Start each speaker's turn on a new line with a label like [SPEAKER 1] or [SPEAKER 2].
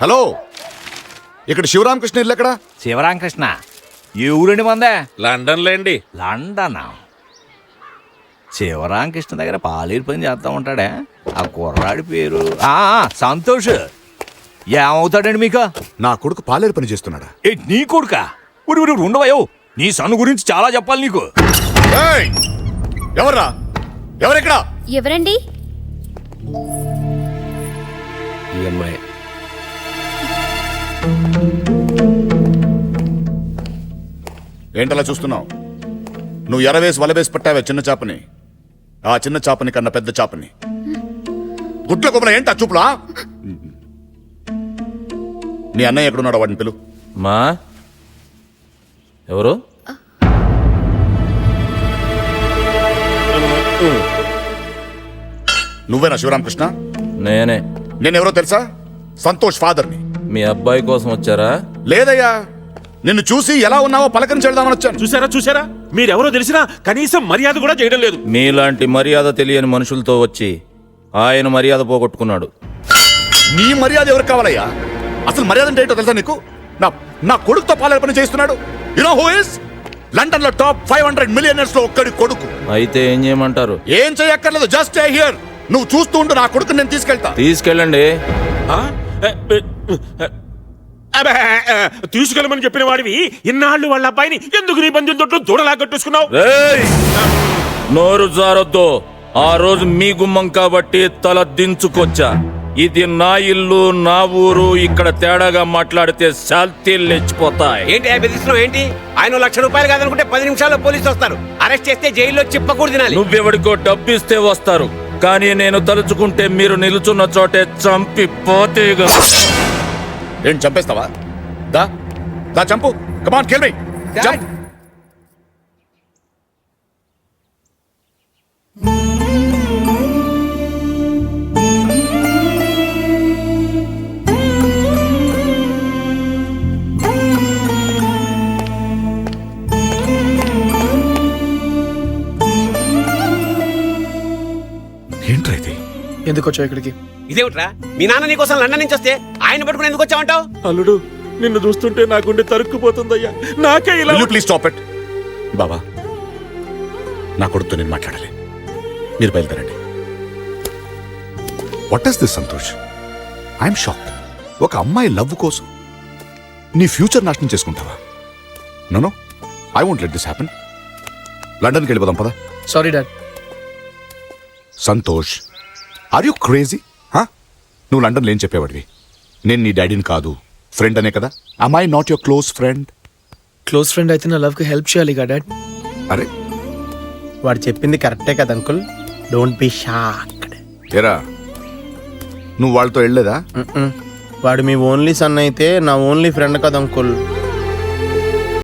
[SPEAKER 1] Hello, ఇక్కడ శివరామకృష్ణ ఇల్లు ఎక్కడ?
[SPEAKER 2] శివరామకృష్ణ ఏ ఊరండి మందే?
[SPEAKER 3] లండన్ లేండి.
[SPEAKER 2] లండనా? శివరామకృష్ణ దగ్గర పాలేరు పని చేస్తా ఉంటాడే. ఆ కుర్రాడి పేరు సంతోష్. ఏమవుతాడండి మీకు?
[SPEAKER 1] నా కొడుకు పాలేరు పని చేస్తున్నాడా?
[SPEAKER 2] నీ కొడుక? ఊరి ఉండవయో, నీ సన్ను గురించి చాలా చెప్పాలి నీకు.
[SPEAKER 1] ఎవర్రా? ఎవరెక్కడ?
[SPEAKER 4] ఎవరండి?
[SPEAKER 3] ఈ అమ్మాయి.
[SPEAKER 1] ఏంటలా చూస్తున్నావు? నువ్వు ఎరవేసి వలవేసి పట్టావే చిన్న చాపని. ఆ చిన్న చాపని కన్నా పెద్ద చాపని. గుడ్ల కొమ్మల ఏంటా చూపులా? నీ అన్నయ్య ఎక్కడున్నాడు? వాడిని పిలు.
[SPEAKER 3] మా ఎవరు?
[SPEAKER 1] నువ్వేనా శివరామకృష్ణ?
[SPEAKER 3] నేనే.
[SPEAKER 1] నేనెవరో తెలుసా? సంతోష్ ఫాదర్ని.
[SPEAKER 3] మీ అబ్బాయి కోసం వచ్చారా?
[SPEAKER 1] లేదయ్యా, నిన్ను చూసి ఎలా ఉన్నావో పలకరించేద్దామని వచ్చాను.
[SPEAKER 5] చూసారా మీరెవరో తెలిసినా కనీసం మర్యాద కూడా చేయడం లేదు.
[SPEAKER 3] మీలాంటి మర్యాద తెలియని మనుషులతో వచ్చి ఆయన మర్యాద పోగొట్టుకున్నాడు.
[SPEAKER 1] నీ మర్యాద ఎవరికి కావాలయ్యా? అసలు మర్యాద అంటే ఏంటో తెలుసా నీకు? నా కొడుకుతో పాలేరు పని చేస్తున్నాడు. You know who is? London లో టాప్ 500 మిలియనర్స్ లో ఒక్కడి కొడుకు.
[SPEAKER 3] అయితే ఏం చేయమంటారు?
[SPEAKER 1] ఏం చేయక్కర్లేదు, జస్ట్ స్టే హియర్. నువ్వు చూస్తూ ఉండు, నా కొడుకుని నేను తీసుకెళ్తా.
[SPEAKER 3] తీసుకెళ్ళండి.
[SPEAKER 5] తీసుకెళ్ళమని చెప్పిన వాడివి ఇన్నాళ్ళు వాళ్ళ అబ్బాయిని ఎందుకు నీ బంధువుల తోటలో దూడలా కట్టేసుకున్నావు?
[SPEAKER 3] నోరు జారొద్దు. ఆ రోజు మీ గుమ్మం కాబట్టి తల దించుకొచ్చా. ఇది నా ఇల్లు, నా ఊరు. ఇక్కడ తేడాగా మాట్లాడితే శాల్తీలు లేచిపోతాయి.
[SPEAKER 6] ఏంటి బెదిరిస్తున్నావు? ఏంటి ఆయన 1,00,000 రూపాయలు కాదనుకుంటే 10 నిమిషాల్లో పోలీసులు వస్తారు. అరెస్ట్ చేస్తే జైల్లో చిప్పకూడదు తినాలి.
[SPEAKER 3] నువ్వెవడికో డబ్బిస్తే వస్తారు, కానీ నేను తలుచుకుంటే మీరు నిలుచున్న చోటే చంపి పోతేగా.
[SPEAKER 1] ఏంటి చంపేస్తావా? దా దా చంపు. కమాన్ కిల్ మీ. జంప్. ఏంట్రా ఇది?
[SPEAKER 7] ఎందుకు వచ్చావు ఇక్కడికి?
[SPEAKER 6] ఇదేమిట్రా, మీ నాన్న నీకోసం లండన్ నుంచి వస్తే ఆయన పట్టుకుని ఎందుకు వచ్చావంటావు?
[SPEAKER 5] అల్లుడు, నిన్ను చూస్తుంటే నా గుండె తరుక్కుపోతుందయ్యా. నాకే ఇలా.
[SPEAKER 1] Please stop it. బాబా, నా కొడుకుతో నేను మాట్లాడాలి. మీరు బయలుదేరండి. What is this Santosh? I'm shocked. ఒక అమ్మాయి లవ్ కోసం నీ ఫ్యూచర్ నాశనం చేసుకుంటావా? No, I won't let this happen. లండన్కి వెళ్ళిపోదాం పదా.
[SPEAKER 7] Sorry dad.
[SPEAKER 1] Santosh, are you crazy? నువ్వు లండన్లో ఏం చెప్పేవాడివి? నేను నీ డాడీని కాదు, ఫ్రెండ్ అనే కదా. am I not your close friend?
[SPEAKER 7] Close friend అయితే నా లవ్కి హెల్ప్ చేయాలి కదా డాడ్.
[SPEAKER 1] అరే,
[SPEAKER 8] వాడు చెప్పింది కరెక్టే కదా అంకుల్. Don't be shocked.
[SPEAKER 1] ఏరా, నువ్వు వాళ్ళతో వెళ్ళలేదా?
[SPEAKER 8] వాడు మీ ఓన్లీ సన్ అయితే నా ఓన్లీ ఫ్రెండ్ కదా అంకుల్.